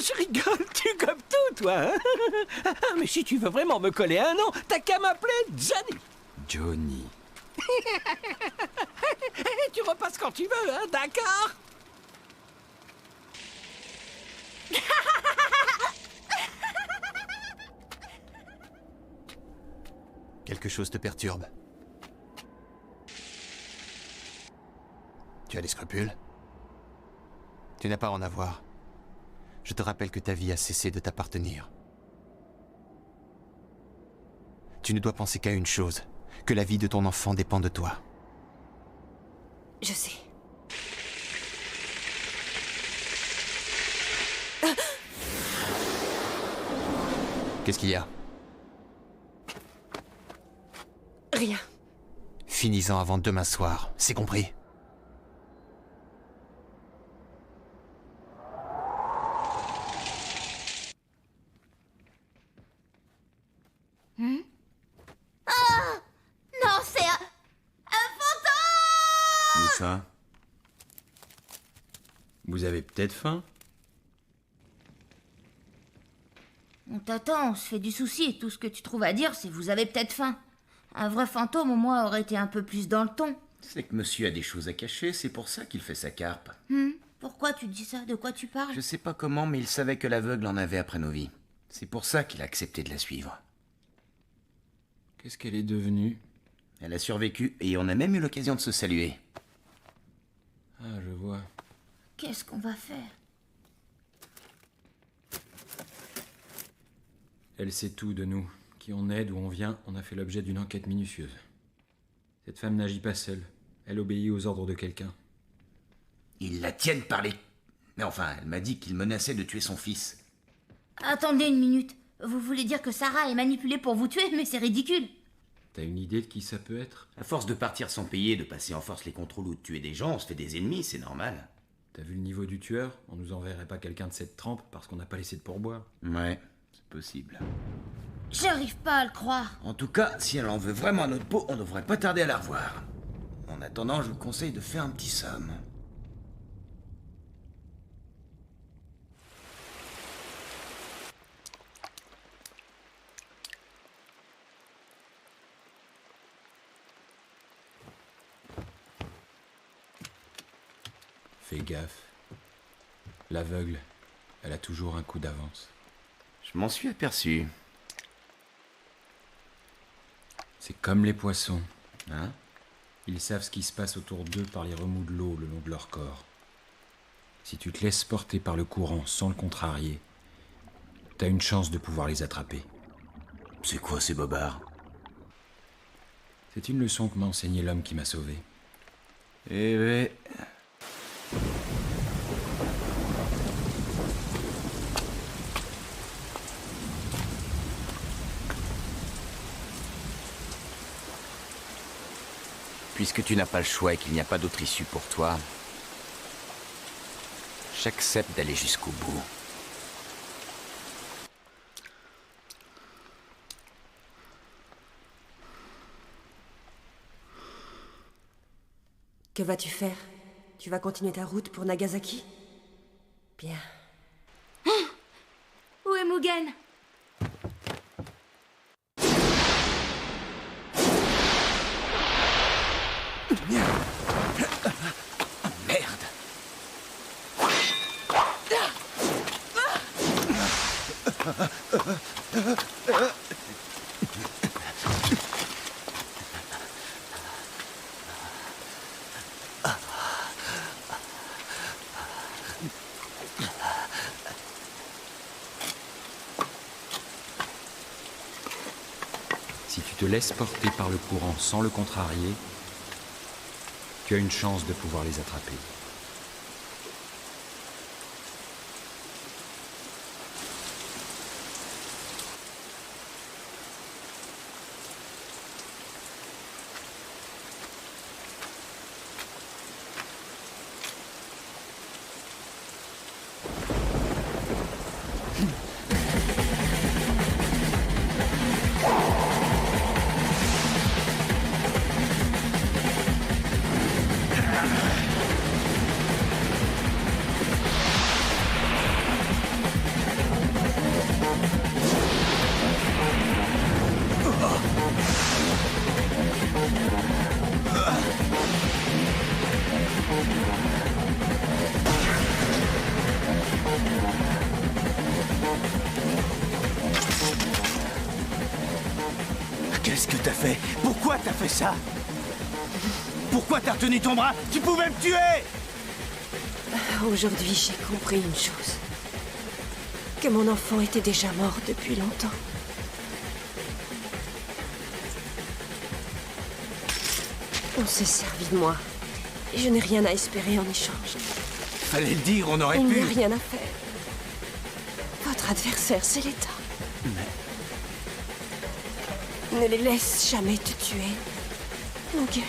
je rigole, tu gobes tout, toi, hein? Mais si tu veux vraiment me coller un nom, t'as qu'à m'appeler Johnny. Johnny. Tu repasses quand tu veux, hein, d'accord? Quelque chose te perturbe. Tu as des scrupules? Tu n'as pas à en avoir. Je te rappelle que ta vie a cessé de t'appartenir. Tu ne dois penser qu'à une chose, que la vie de ton enfant dépend de toi. Je sais. Qu'est-ce qu'il y a? Rien. Finis-en avant demain soir, c'est compris? Non, c'est un fantôme! Où ça? Vous avez peut-être faim? On t'attend, on se fait du souci et tout ce que tu trouves à dire, c'est vous avez peut-être faim. Un vrai fantôme, au moins, aurait été un peu plus dans le ton. C'est que monsieur a des choses à cacher, c'est pour ça qu'il fait sa carpe. Pourquoi tu dis ça? De quoi tu parles? Je sais pas comment, mais il savait que l'aveugle en avait après nos vies. C'est pour ça qu'il a accepté de la suivre. Qu'est-ce qu'elle est devenue? Elle a survécu et on a même eu l'occasion de se saluer. Ah, je vois. Qu'est-ce qu'on va faire? Elle sait tout de nous. Qui on est, d'où on vient, on a fait l'objet d'une enquête minutieuse. Cette femme n'agit pas seule. Elle obéit aux ordres de quelqu'un. Ils la tiennent par les... Mais enfin, elle m'a dit qu'il menaçait de tuer son fils. Attendez une minute. Vous voulez dire que Sarah est manipulée pour vous tuer? Mais c'est ridicule. T'as une idée de qui ça peut être? À force de partir sans payer, de passer en force les contrôles ou de tuer des gens, on se fait des ennemis, c'est normal. T'as vu le niveau du tueur? On nous enverrait pas quelqu'un de cette trempe parce qu'on n'a pas laissé de pourboire. Ouais, c'est possible. J'arrive pas à le croire. En tout cas, si elle en veut vraiment à notre peau, on devrait pas tarder à la revoir. En attendant, je vous conseille de faire un petit somme. Fais gaffe. L'aveugle, elle a toujours un coup d'avance. Je m'en suis aperçu. C'est comme les poissons. Hein? Ils savent ce qui se passe autour d'eux par les remous de l'eau le long de leur corps. Si tu te laisses porter par le courant sans le contrarier, t'as une chance de pouvoir les attraper. C'est quoi ces bobards? C'est une leçon que m'a enseigné l'homme qui m'a sauvé. Eh ben... Puisque tu n'as pas le choix et qu'il n'y a pas d'autre issue pour toi, j'accepte d'aller jusqu'au bout. Que vas-tu faire? Tu vas continuer ta route pour Nagasaki? Bien. Où est Mugen? Merde! Si tu te laisses porter par le courant sans le contrarier, tu as une chance de pouvoir les attraper. Qu'est-ce que t'as fait? Pourquoi t'as fait ça? Pourquoi t'as retenu ton bras? Tu pouvais me tuer! Aujourd'hui, j'ai compris une chose. Que mon enfant était déjà mort depuis longtemps. On s'est servi de moi. Et je n'ai rien à espérer en échange. Fallait le dire, on aurait Il pu... n'y a rien à faire. Votre adversaire, c'est l'État. Ne les laisse jamais te tuer. Ok.